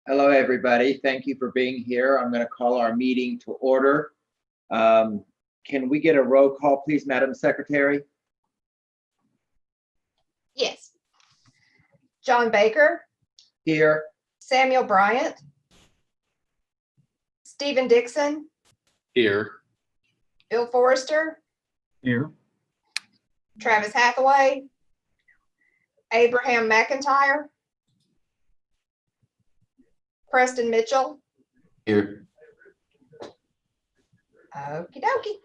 Hello, everybody. Thank you for being here. I'm going to call our meeting to order. Can we get a roll call, please, Madam Secretary? Yes. John Baker. Here. Samuel Bryant. Stephen Dixon. Here. Bill Forrester. Here. Travis Hathaway. Abraham McIntyre. Preston Mitchell. Here. Okie dokie.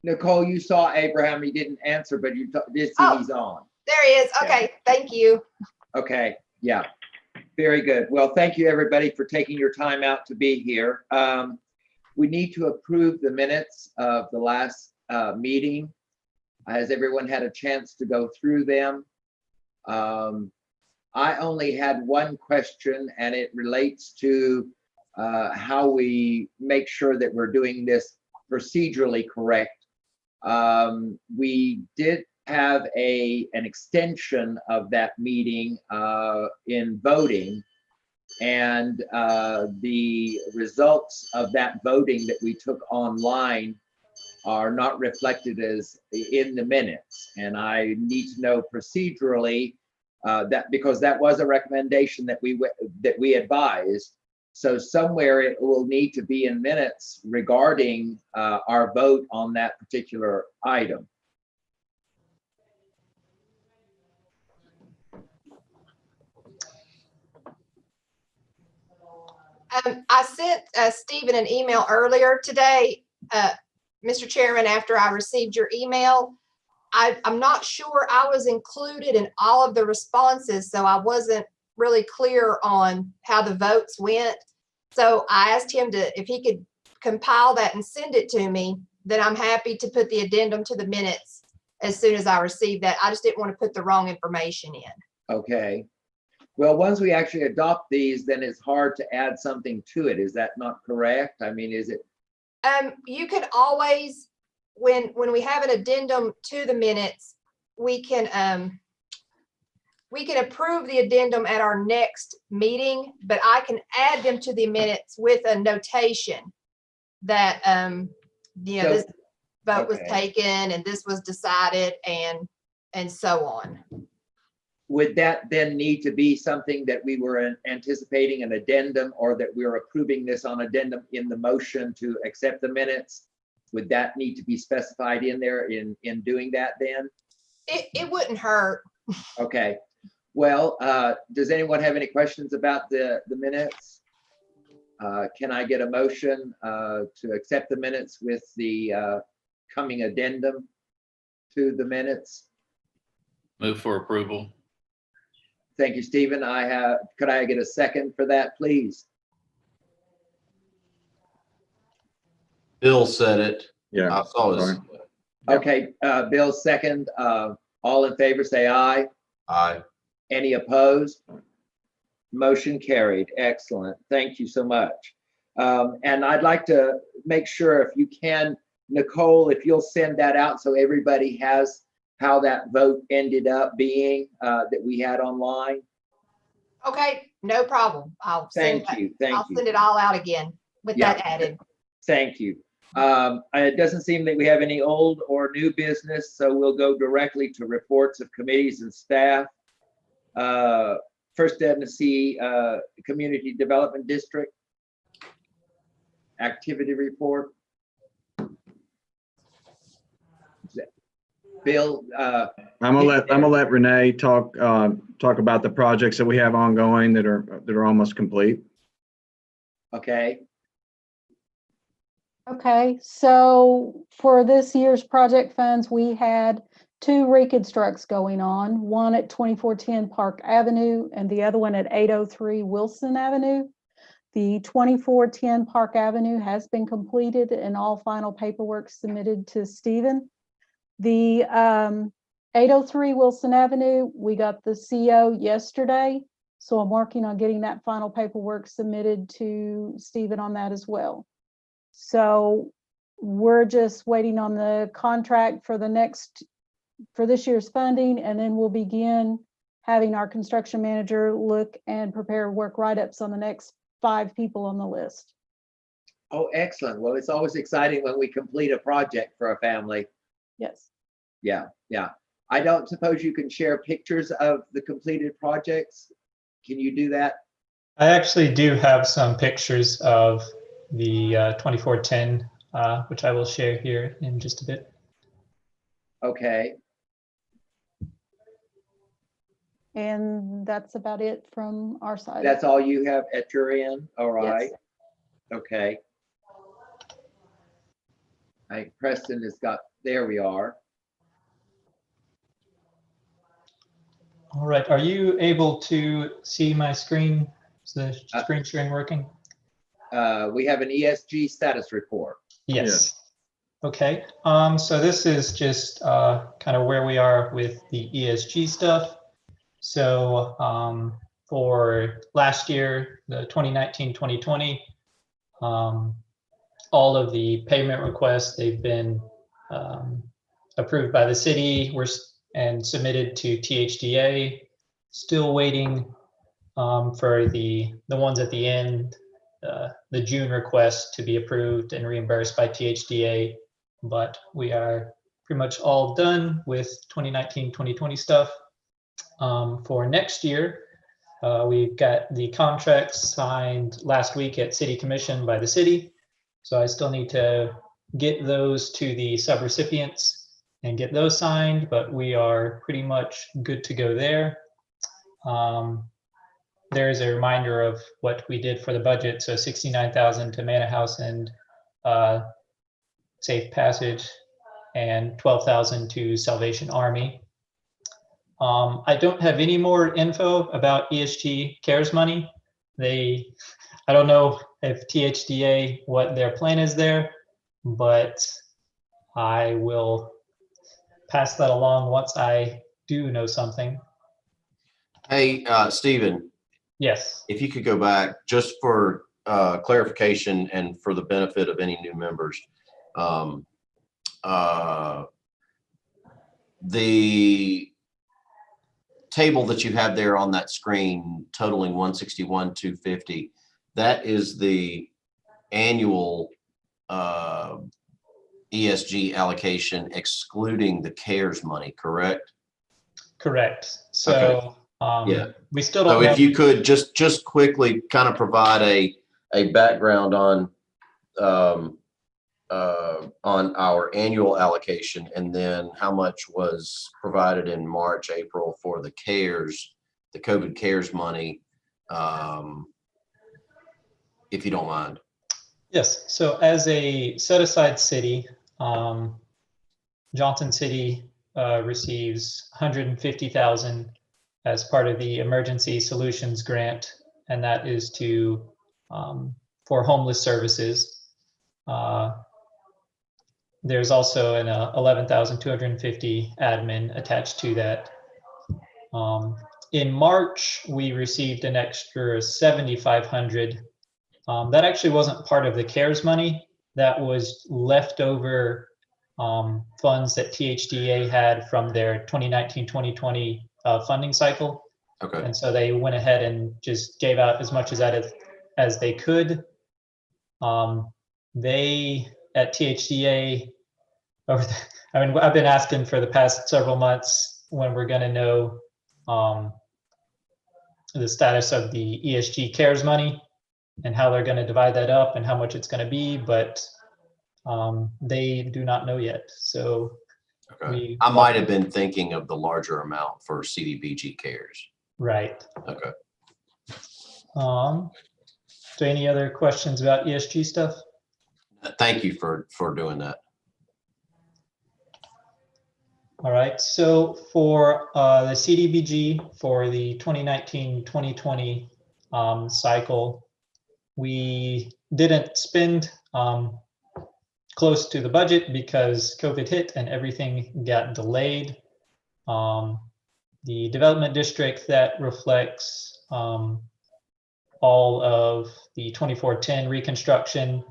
Nicole, you saw Abraham. He didn't answer, but you did see Oh. he's on. There he is. Okay, thank you. Okay, yeah, very good. Well, thank you, everybody, for taking your time out to be here. We need to approve the minutes of the last meeting. Has everyone had a chance to go through them? I only had one question, and it relates to how we make sure that we're doing this procedurally correct. We did have an extension of that meeting in voting, and the results of that voting that we took online are not reflected as in the minutes. And I need to know procedurally that, because that was a recommendation that we advised. So somewhere it will need to be in minutes regarding our vote on that particular item. I sent Stephen an email earlier today, Mr. Chairman, after I received your email. I'm not sure I was included in all of the responses, so I wasn't really clear on how the votes went. So I asked him if he could compile that and send it to me. Then I'm happy to put the addendum to the minutes as soon as I receive that. I just didn't want to put the wrong information in. Okay. Well, once we actually adopt these, then it's hard to add something to it. Is that not correct? I mean, is it? You can always, when we have an addendum to the minutes, we can approve the addendum at our next meeting, but I can add them to the minutes with a notation that this vote was taken and this was decided and so on. Would that then need to be something that we were anticipating an addendum, or that we're approving this on addendum in the motion to accept the minutes? Would that need to be specified in there in doing that then? It wouldn't hurt. Okay. Well, does anyone have any questions about the minutes? Can I get a motion to accept the minutes with the coming addendum to the minutes? Move for approval. Thank you, Stephen. Could I get a second for that, please? Bill said it. Yeah. I saw his. Okay, Bill, second. All in favor, say aye. Aye. Any opposed? Motion carried. Excellent. Thank you so much. And I'd like to make sure, if you can, Nicole, if you'll send that out so everybody has how that vote ended up being that we had online. Okay, no problem. I'll send it all out again with that added. Thank you. It doesn't seem that we have any old or new business, so we'll go directly to reports of committees and staff. First, Tennessee Community Development District activity report. Bill, I'm gonna let Renee talk about the projects that we have ongoing that are almost complete. okay. Okay, so for this year's project funds, we had 2 reconstructs going on, one at 2410 Park Avenue and the other one at 803 Wilson Avenue. The 2410 Park Avenue has been completed and all final paperwork submitted to Stephen. The 803 Wilson Avenue, we got the CO yesterday, so I'm working on getting that final paperwork submitted to Stephen on that as well. So we're just waiting on the contract for this year's funding, and then we'll begin having our construction manager look and prepare work write-ups on the next 5 people on the list. Oh, excellent. Well, it's always exciting when we complete a project for a family. Yes. Yeah, yeah. I don't suppose you can share pictures of the completed projects? Can you do that? I actually do have some pictures of the 2410, which I will share here in just a bit. Okay. And that's about it from our side. That's all you have at your end? All right. Yes. Okay. I think Preston has got, there we are. All right, are you able to see my screen? Is the screen sharing working? We have an ESG status report. Yes. Okay, so this is just kind of where we are with the ESG stuff. So for last year, the 2019-2020, all of the payment requests, they've been approved by the city and submitted to THDA. Still waiting for the ones at the end, the June request to be approved and reimbursed by THDA. But we are pretty much all done with 2019-2020 stuff. For next year, we've got the contracts signed last week at City Commission by the city. So I still need to get those to the subrecipients and get those signed, but we are pretty much good to go there. There is a reminder of what we did for the budget. So 69,000 to Manor House and Safe Passage, and 12,000 to Salvation Army. I don't have any more info about ESG CARES money. I don't know if THDA, what their plan is there, but I will pass that along once I do know something. Hey, Stephen, Yes. if you could go back just for clarification and for the benefit of any new members. The table that you have there on that screen totaling 161,250, that is the annual ESG allocation excluding the CARES money, correct? Correct. So Yeah. we still don't So know. if you could just quickly kind of provide a background on our annual allocation, and then how much was provided in March, April for the CARES, the COVID CARES money, if you don't mind. Yes. So as a set-aside city, Johnson City receives $150,000 as part of the Emergency Solutions Grant, and that is for homeless services. There's also an 11,250 admin attached to that. In March, we received an extra 7,500. That actually wasn't part of the CARES money. That was leftover funds that THDA had from their 2019-2020 funding cycle. Okay. And so they went ahead and just gave out as much as they could. They at THDA, I've been asking for the past several months when we're going to know the status of the ESG CARES money and how they're going to divide that up and how much it's going to be, but they do not know yet. So Okay. I might have been thinking of the larger amount for CDBG CARES. Right. Okay. So any other questions about ESG stuff? Thank you for doing that. All right, so for the CDBG for the 2019-2020 cycle, we didn't spend close to the budget because COVID hit and everything got delayed. The development district that reflects all of the 2410 reconstruction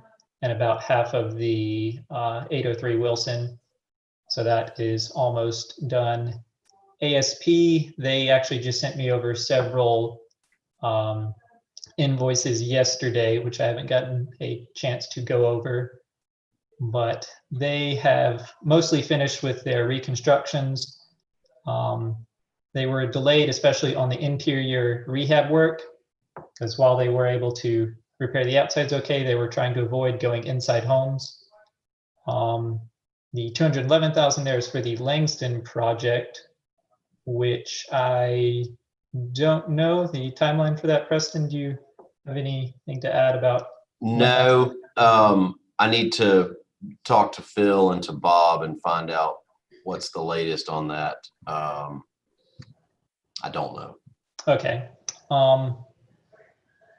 and about half of the 803 Wilson. So that is almost done. ASP, they actually just sent me over several invoices yesterday, which I haven't gotten a chance to go over, but they have mostly finished with their reconstructions. They were delayed, especially on the interior rehab work, because while they were able to repair the outsides okay, they were trying to avoid going inside homes. The $211,000 there is for the Langston project, which I don't know the timeline for that. Preston, do you have anything to add about? No, I need to talk to Phil and to Bob and find out what's the latest on that. I don't know. Okay.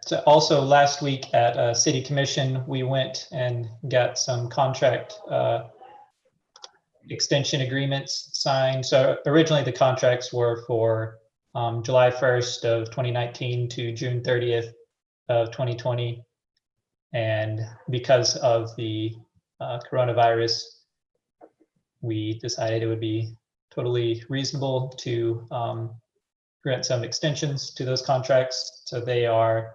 So also last week at City Commission, we went and got some contract extension agreements signed. So originally the contracts were for July 1st of 2019 to June 30th of 2020. And because of the coronavirus, we decided it would be totally reasonable to grant some extensions to those contracts. So they are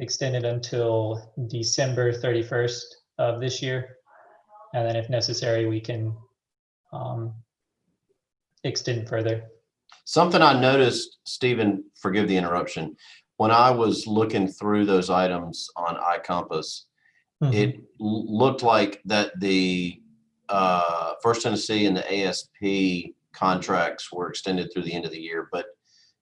extended until December 31st of this year. And then if necessary, we can extend further. Something I noticed, Stephen, forgive the interruption, when I was looking through those items on iCompass, it looked like that the First Tennessee and the ASP contracts were extended through the end of the year, but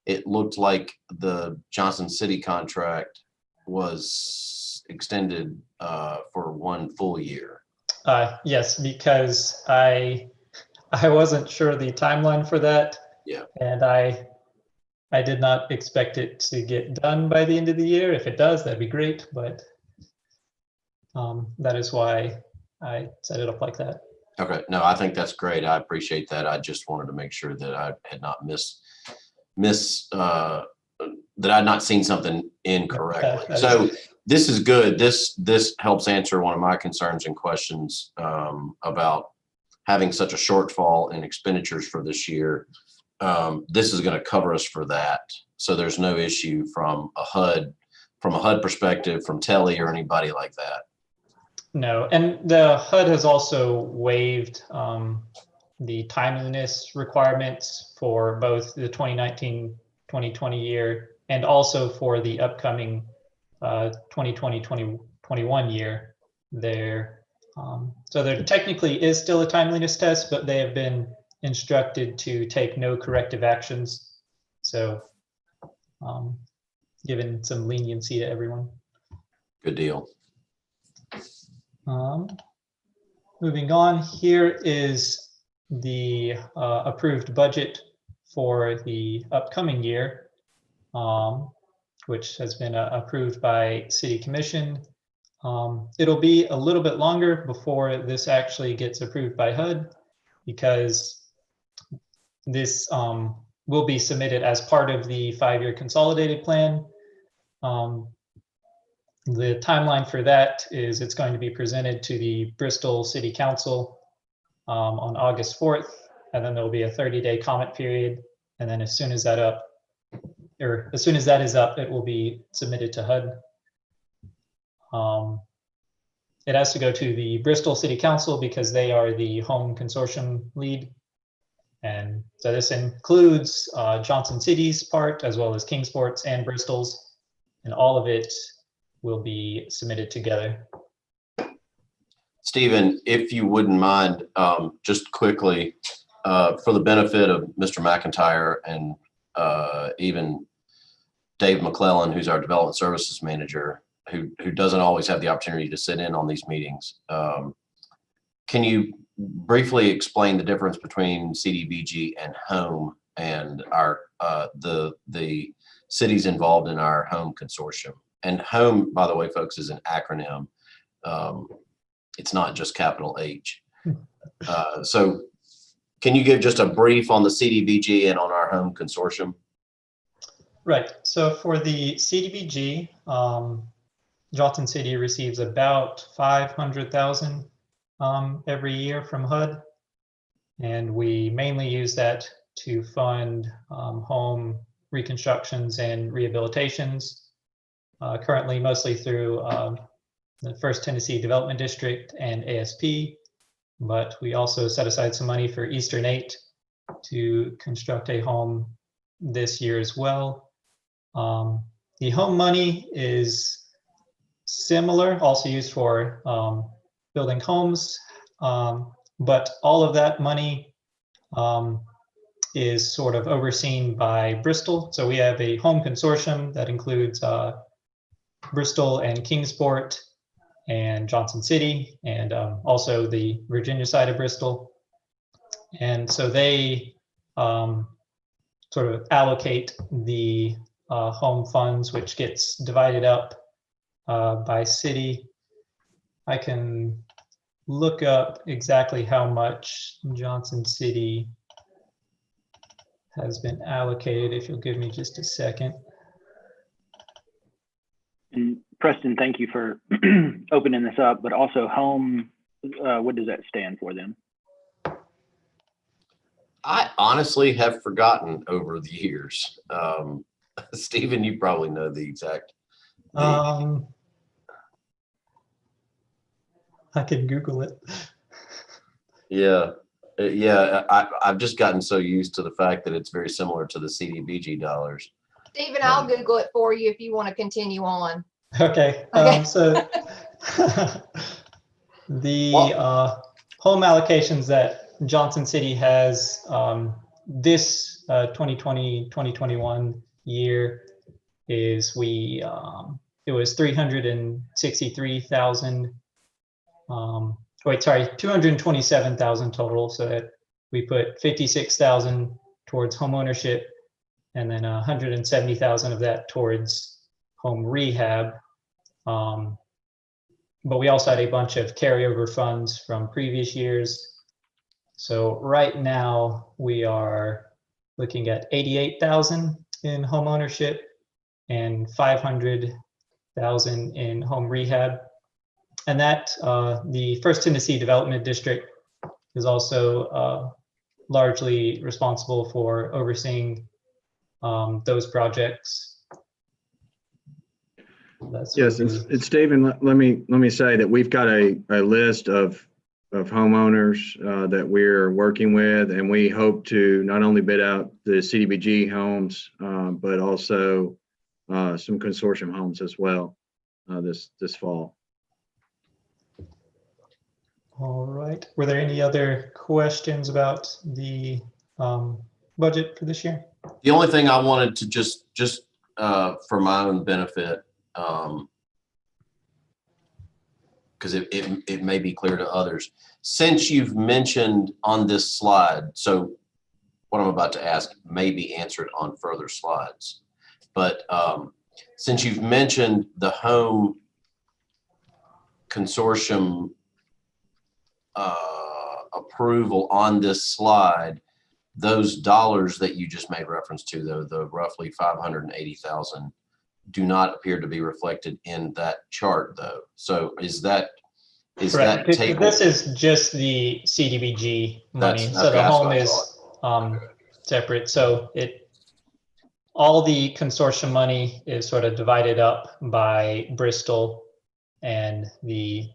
it looked like the Johnson City contract was extended for 1 full year. Yes, because I wasn't sure the timeline for that. Yeah. And I did not expect it to get done by the end of the year. If it does, that'd be great, but that is why I set it up like that. Okay, no, I think that's great. I appreciate that. I just wanted to make sure that I had not that I'd not seen something incorrectly. So this is good. This helps answer one of my concerns and questions about having such a shortfall in expenditures for this year. This is going to cover us for that. So there's no issue from a HUD perspective, from Telly or anybody like that. No, and the HUD has also waived the timeliness requirements for both the 2019-2020 year and also for the upcoming 2020-2021 year. So there technically is still a timeliness test, but they have been instructed to take no corrective actions. So given some leniency to everyone. Good deal. Moving on, here is the approved budget for the upcoming year, which has been approved by City Commission. It'll be a little bit longer before this actually gets approved by HUD, because this will be submitted as part of the 5-year consolidated plan. The timeline for that is it's going to be presented to the Bristol City Council on August 4th, and then there'll be a 30-day comment period. And then as soon as that is up, it will be submitted to HUD. It has to go to the Bristol City Council because they are the home consortium lead. And so this includes Johnson City's part, as well as Kingsport's and Bristol's, and all of it will be submitted together. Stephen, if you wouldn't mind, just quickly, for the benefit of Mr. McIntyre and even Dave McClellan, who's our development services manager, who doesn't always have the opportunity to sit in on these meetings. Can you briefly explain the difference between CDBG and Home and our the cities involved in our Home consortium? And Home, by the way, folks, is an acronym. It's not just capital H. So can you give just a brief on the CDBG and on our Home consortium? Right. So for the CDBG, Johnson City receives about $500,000 every year from HUD, and we mainly use that to fund home reconstructions and rehabilitations, currently mostly through the First Tennessee Development District and ASP, but we also set aside some money for Eastern 8 to construct a home this year as well. The home money is similar, also used for building homes, but all of that money is sort of overseen by Bristol. So we have a home consortium that includes Bristol and Kingsport and Johnson City, and also the Virginia side of Bristol. And so they sort of allocate the home funds, which gets divided up by city. I can look up exactly how much Johnson City has been allocated, if you'll give me just a second. And Preston, thank you for opening this up, but also home, what does that stand for then? I honestly have forgotten over the years. Stephen, you probably know the exact. I can Google it. Yeah. I've just gotten so used to the fact that it's very similar to the CDBG dollars. Stephen, I'll Google it for you if you want to continue on. Okay. Okay. So the home allocations that Johnson City has this 2020-2021 year is it was 363,000. Wait, sorry, 227,000 total. So that we put 56,000 towards home ownership, and then 170,000 of that towards home rehab. But we also had a bunch of carryover funds from previous years. So right now we are looking at 88,000 in home ownership and 500,000 in home rehab. And that the First Tennessee Development District is also largely responsible for overseeing those projects. Yes, and Stephen, let me say that we've got a list of homeowners that we're working with, and we hope to not only bid out the CDBG homes, but also some consortium homes as well this fall. All right. Were there any other questions about the budget for this year? The only thing I wanted to just for my own benefit, because it may be clear to others, since you've mentioned on this slide, so what I'm about to ask may be answered on further slides, but since you've mentioned the home consortium approval on this slide, those dollars that you just made reference to, though, the roughly 580,000, do not appear to be reflected in that chart, though. So is that table? This is just the CDBG money. So the home is separate. So all the consortium money is sort of divided up by Bristol, and the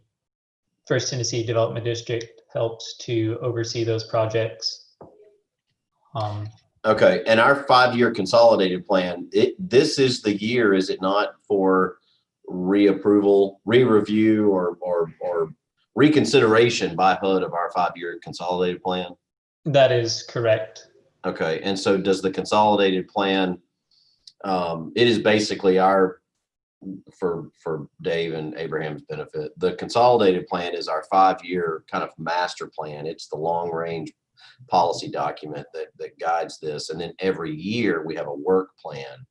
First Tennessee Development District helps to oversee those projects. Okay, and our 5-year consolidated plan, this is the year, is it not, for reapproval, re-review, or reconsideration by HUD of our 5-year consolidated plan? That is correct. Okay, and so does the consolidated plan, it is basically our, for Dave and Abraham's benefit, the consolidated plan is our 5-year kind of master plan. It's the long range policy document that guides this. And then every year we have a work plan,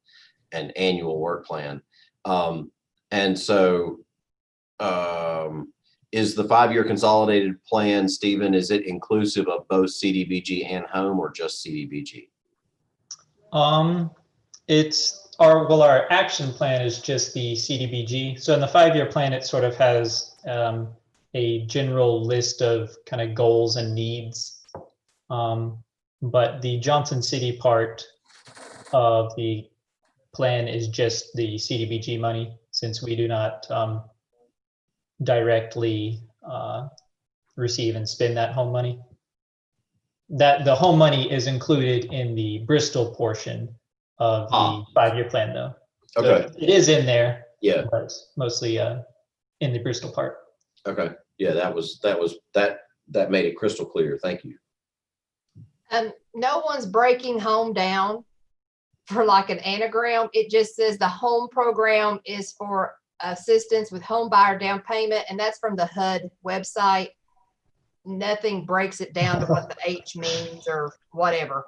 an annual work plan. And so is the 5-year consolidated plan, Stephen, is it inclusive of both CDBG and home, or just CDBG? Our action plan is just the CDBG. So in the 5-year plan, it sort of has a general list of kind of goals and needs. but the Johnson City part of the plan is just the CDBG money, since we do not directly receive and spend that home money. That the home money is included in the Bristol portion of the 5-year plan, though. So Okay. it is in there. Yeah. But mostly in the Bristol part. Okay. Yeah, that made it crystal clear. Thank you. No one's breaking home down for like an anagram. It just says the home program is for assistance with home buyer down payment, and that's from the HUD website. Nothing breaks it down to what the H means or whatever.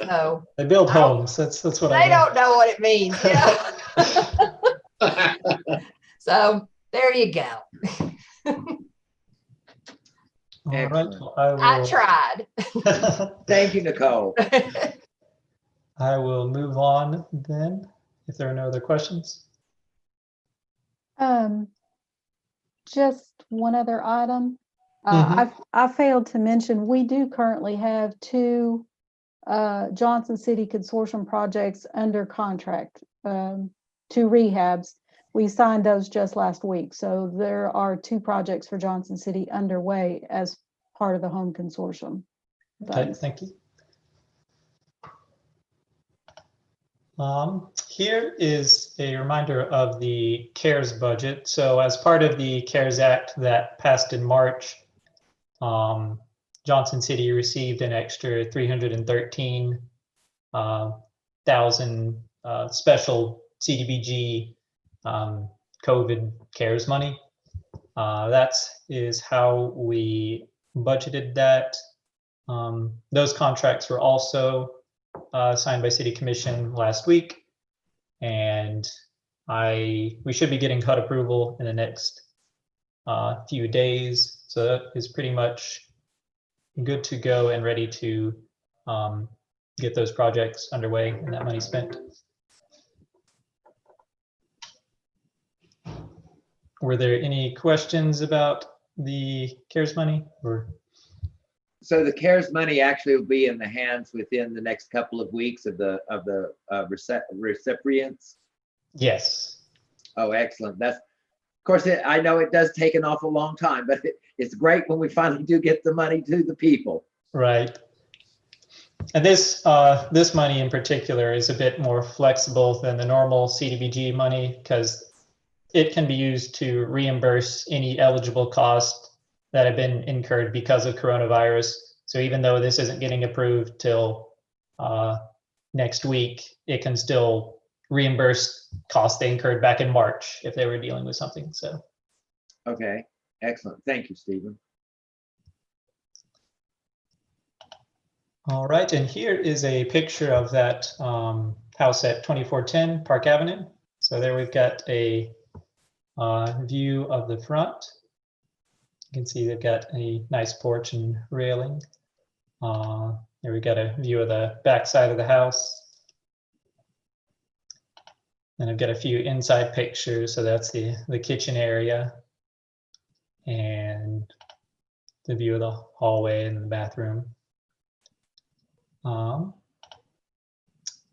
So They build homes. That's what they I don't know what it means. Yeah. So there you go. All right. Excellent. Well, I tried. Thank you, Nicole. I will move on then, if there are no other questions. Just one other item. I failed to mention, we do currently have 2 Johnson City Consortium projects under contract, 2 rehabs. We signed those just last week. So there are 2 projects for Johnson City underway as part of the Home Consortium. Okay, thank you. Here is a reminder of the CARES budget. So as part of the CARES Act that passed in March, Johnson City received an extra $313,000 special CDBG COVID CARES money. That is how we budgeted that. Those contracts were also signed by City Commission last week, and we should be getting HUD approval in the next few days. So that is pretty much good to go and ready to get those projects underway and that money spent. Were there any questions about the CARES money or? So the CARES money actually will be in the hands within the next couple of weeks of the recipients? Yes. Oh, excellent. That's, of course, I know it does take an awful long time, but it's great when we finally do get the money to the people. Right. And this money in particular is a bit more flexible than the normal CDBG money because it can be used to reimburse any eligible costs that have been incurred because of coronavirus. So even though this isn't getting approved till next week, it can still reimburse costs they incurred back in March if they were dealing with something. So. Okay, excellent. Thank you, Stephen. All right, and here is a picture of that house at 2410 Park Avenue. So there we've got a view of the front. You can see they've got a nice porch and railing. There we got a view of the back side of the house. And I've got a few inside pictures. So that's the kitchen area and the view of the hallway and the bathroom.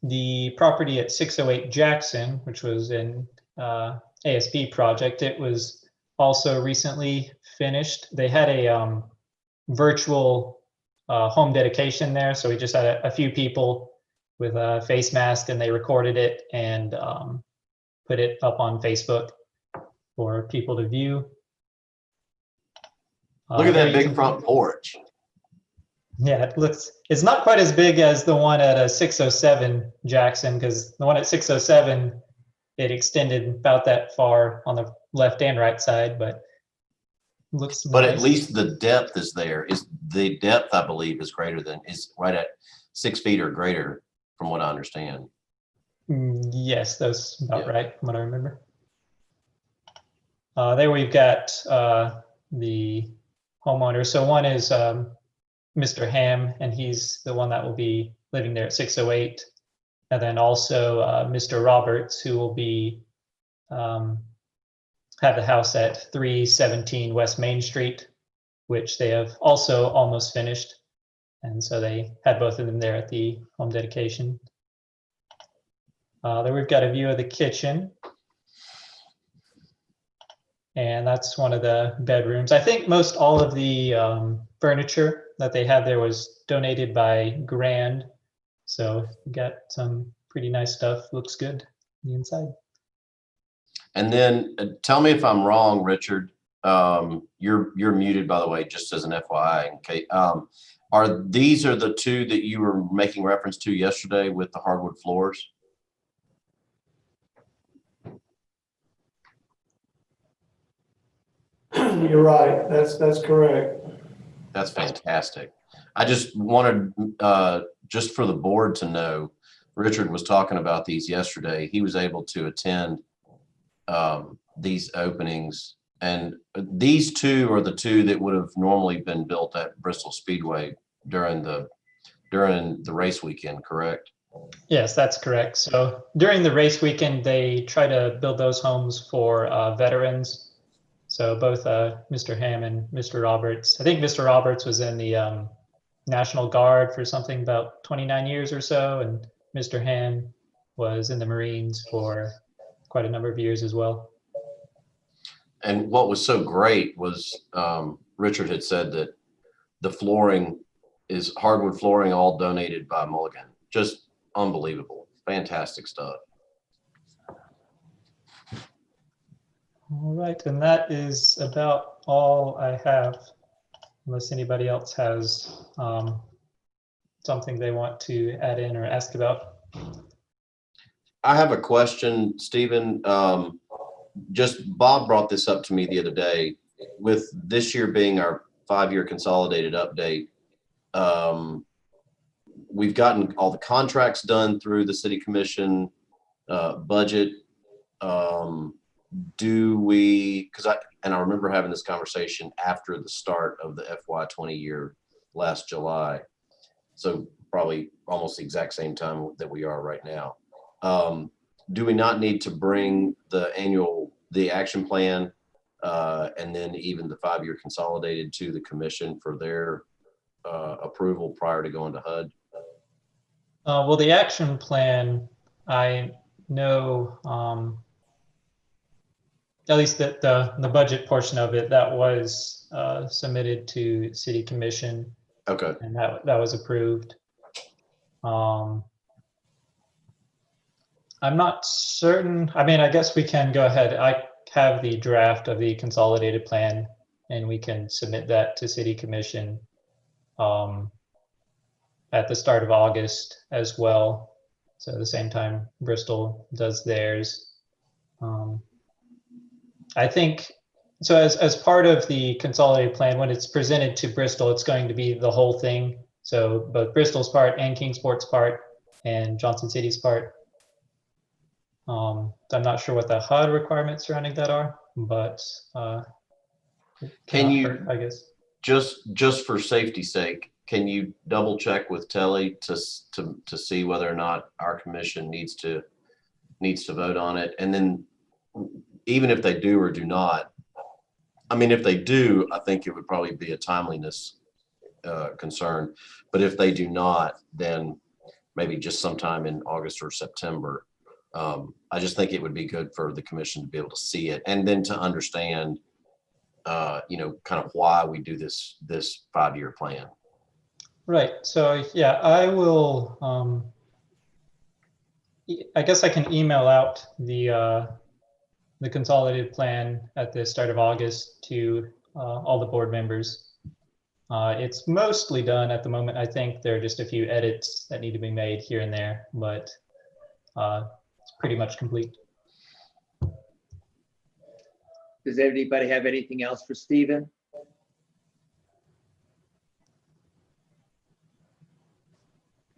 The property at 608 Jackson, which was an ASP project, it was also recently finished. They had a virtual home dedication there. So we just had a few people with a face mask and they recorded it and put it up on Facebook for people to view. Look at that big front porch. Yeah, it's not quite as big as the one at 607 Jackson, because the one at 607, it extended about that far on the left and right side, but looks But nice. at least the depth is there. The depth, I believe, is right at 6 feet or greater, from what I understand. Yes, that's about Yeah. right, from what I remember. There we've got the homeowner. So one is Mr. Ham, and he's the one that will be living there at 608. And then also Mr. Roberts, who will be have the house at 317 West Main Street, which they have also almost finished. And so they had both of them there at the home dedication. Then we've got a view of the kitchen. And that's one of the bedrooms. I think most all of the furniture that they have there was donated by Grand. So we got some pretty nice stuff. Looks good on the inside. And then tell me if I'm wrong, Richard. You're muted, by the way, just as an FYI. Okay. These are the two that you were making reference to yesterday with the hardwood floors? You're right. That's correct. That's fantastic. I just wanted, just for the board to know, Richard was talking about these yesterday. He was able to attend these openings, and these two are the two that would have normally been built at Bristol Speedway during the race weekend, correct? Yes, that's correct. So during the race weekend, they try to build those homes for veterans. So both Mr. Ham and Mr. Roberts. I think Mr. Roberts was in the National Guard for something about 29 years or so, and Mr. Ham was in the Marines for quite a number of years as well. And what was so great was Richard had said that the flooring is hardwood flooring, all donated by Mulligan. Just unbelievable. Fantastic stuff. All right, and that is about all I have, unless anybody else has something they want to add in or ask about. I have a question, Stephen. Just Bob brought this up to me the other day. With this year being our 5-year consolidated update, we've gotten all the contracts done through the city commission budget. Do we, because I remember having this conversation after the start of the FY20 year last July. So probably almost the exact same time that we are right now. Do we not need to bring the action plan and then even the 5-year consolidated to the commission for their approval prior to going to HUD? Well, the action plan, I know, at least that the budget portion of it, that was submitted to City Commission. Okay. And that was approved. I'm not certain. I mean, I guess we can go ahead. I have the draft of the consolidated plan, and we can submit that to City Commission at the start of August as well. So at the same time Bristol does theirs. I think, so as part of the consolidated plan, when it's presented to Bristol, it's going to be the whole thing. So both Bristol's part and Kingsport's part and Johnson City's part. I'm not sure what the HUD requirements surrounding that are, but can you, I guess, just for safety's sake, can you double check with Telly to see whether or not our commission needs to vote on it? And then even if they do or do not, I mean, if they do, I think it would probably be a timeliness concern. But if they do not, then maybe just sometime in August or September. I just think it would be good for the commission to be able to see it and then to understand, kind of why we do this 5-year plan. Right. So yeah, I will. I guess I can email out the consolidated plan at the start of August to all the board members. It's mostly done at the moment. I think there are just a few edits that need to be made here and there, but it's pretty much complete. Does anybody have anything else for Stephen?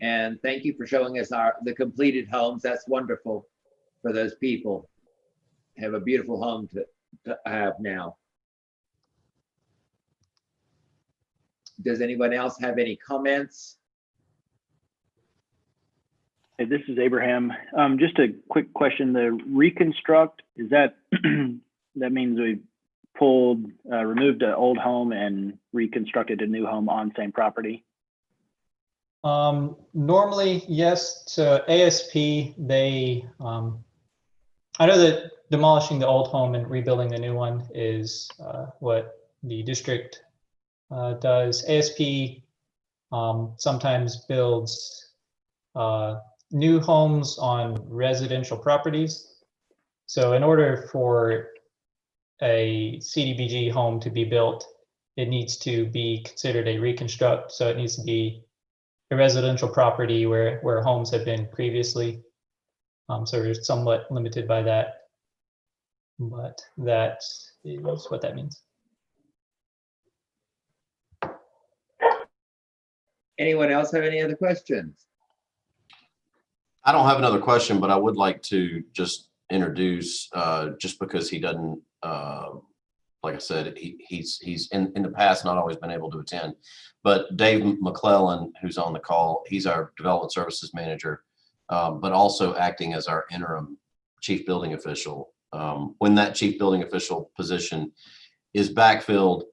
And thank you for showing us the completed homes. That's wonderful for those people. Have a beautiful home to have now. Does anyone else have any comments? Hey, this is Abraham. Just a quick question. The reconstruct, is that that means we removed an old home and reconstructed a new home on same property? Normally, yes. So ASP, they, I know that demolishing the old home and rebuilding the new one is what the district does. ASP sometimes builds new homes on residential properties. So in order for a CDBG home to be built, it needs to be considered a reconstruct. So it needs to be a residential property where homes have been previously. So we're somewhat limited by that. But that is what that means. Anyone else have any other questions? I don't have another question, but I would like to just introduce, just because he doesn't, like I said, he's in the past not always been able to attend, but Dave McClellan, who's on the call, he's our development services manager, but also acting as our interim chief building official. When that chief building official position is backfilled,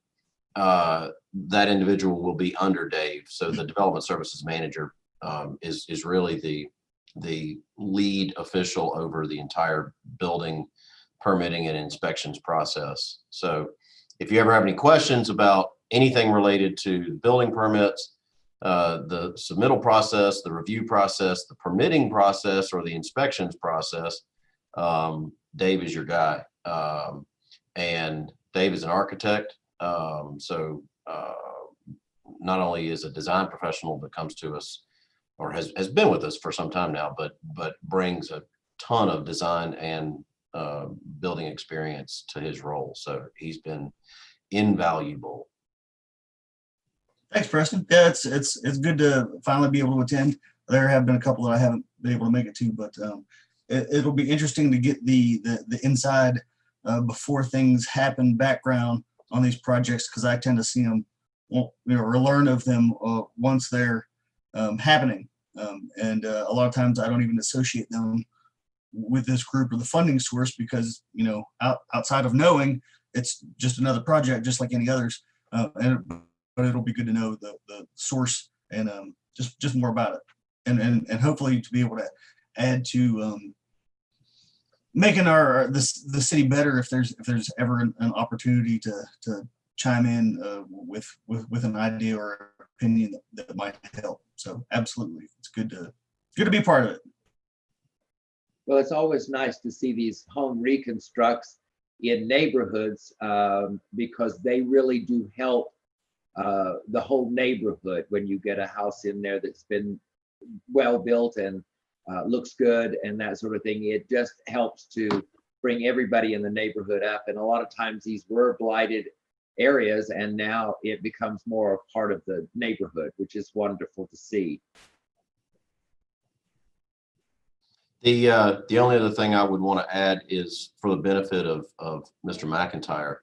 that individual will be under Dave. So the development services manager is really the lead official over the entire building permitting and inspections process. So if you ever have any questions about anything related to building permits, the submittal process, the review process, the permitting process, or the inspections process, Dave is your guy. And Dave is an architect. So not only is a design professional that comes to us or has been with us for some time now, but brings a ton of design and building experience to his role. So he's been invaluable. Thanks, Preston. Yeah, it's good to finally be able to attend. There have been a couple that I haven't been able to make it to, but it'll be interesting to get the inside before things happen background on these projects, because I tend to see them, or learn of them once they're happening. And a lot of times I don't even associate them with this group or the funding source, because outside of knowing it's just another project just like any others. But it'll be good to know the source and just more about it, and hopefully to be able to add to making the city better if there's ever an opportunity to chime in with an idea or opinion that might help. So absolutely, it's good to be part of it. Well, it's always nice to see these home reconstructs in neighborhoods because they really do help the whole neighborhood. When you get a house in there that's been well built and looks good and that sort of thing, it just helps to bring everybody in the neighborhood up. And a lot of times these were blighted areas, and now it becomes more a part of the neighborhood, which is wonderful to see. The only other thing I would want to add is, for the benefit of Mr. McIntyre,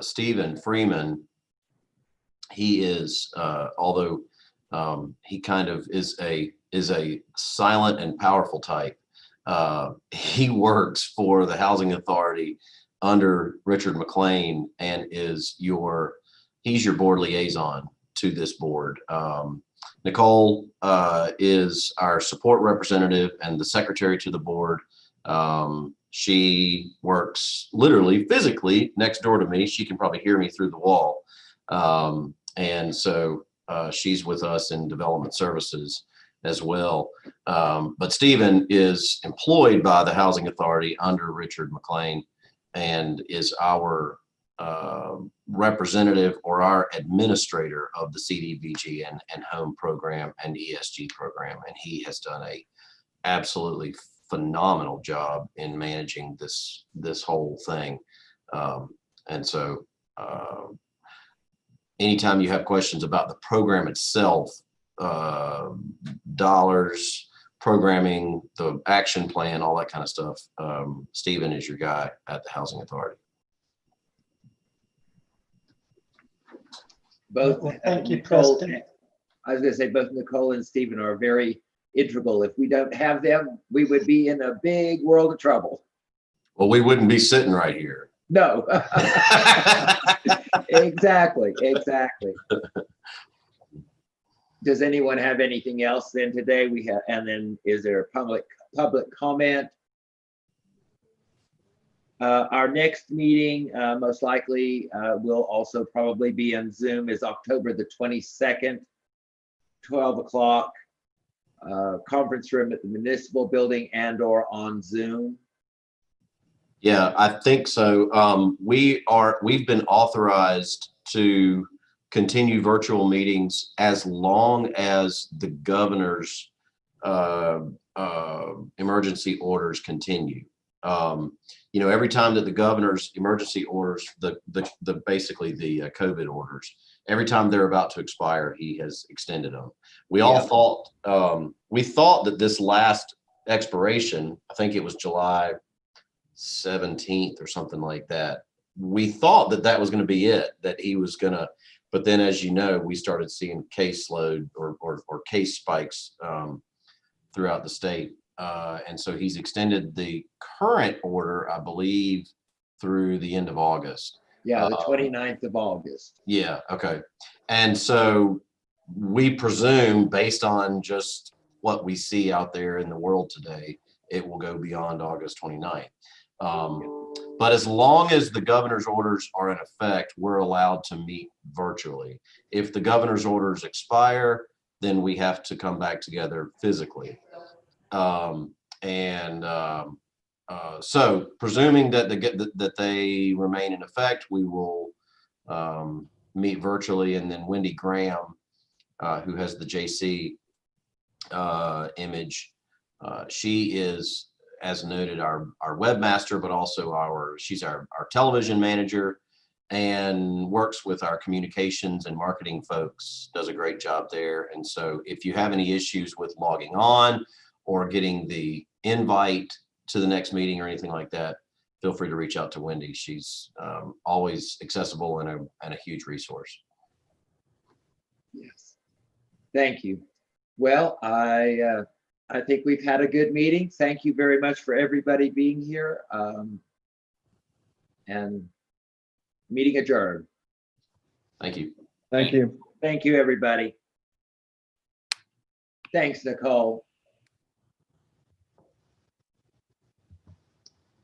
Stephen Freeman, he is, although he kind of is a silent and powerful type, he works for the Housing Authority under Richard McLean and he's your board liaison to this board. Nicole is our support representative and the secretary to the board. She works literally physically next door to me. She can probably hear me through the wall. And so she's with us in development services as well. But Stephen is employed by the Housing Authority under Richard McLean and is our representative or our administrator of the CDBG and Home program and ESG program. And he has done a absolutely phenomenal job in managing this whole thing. And so anytime you have questions about the program itself, dollars, programming, the action plan, all that kind of stuff, Stephen is your guy at the Housing Authority. Both Thank you, Nicole, Preston. I was going to say both Nicole and Stephen are very integral. If we don't have them, we would be in a big world of trouble. Well, we wouldn't be sitting right here. No. Exactly. Does anyone have anything else then today? We have, and then is there public comment? Our next meeting, most likely, will also probably be on Zoom, is October the 22nd, 12 o'clock, conference room at the municipal building and/or on Zoom. Yeah, I think so. We've been authorized to continue virtual meetings as long as the governor's emergency orders continue. Every time that the governor's emergency orders, basically the COVID orders, every time they're about to expire, he has extended them. We all thought, we thought that this last expiration, I think it was July 17th or something like that. We thought that that was going to be it, that he was going to, but then as you know, we started seeing caseload or case spikes throughout the state. And so he's extended the current order, I believe, through the end of August. Yeah, the 29th of August. Yeah, okay. And so we presume, based on just what we see out there in the world today, it will go beyond August 29th. But as long as the governor's orders are in effect, we're allowed to meet virtually. If the governor's orders expire, then we have to come back together physically. So presuming that they remain in effect, we will meet virtually. And then Wendy Graham, who has the JC image, she is, as noted, our webmaster, but also she's our television manager and works with our communications and marketing folks, does a great job there. And so if you have any issues with logging on or getting the invite to the next meeting or anything like that, feel free to reach out to Wendy. She's always accessible and a huge resource. Yes. Thank you. Well, I think we've had a good meeting. Thank you very much for everybody being here. And meeting adjourned. Thank you. Thank you. Thank you, everybody. Thanks, Nicole.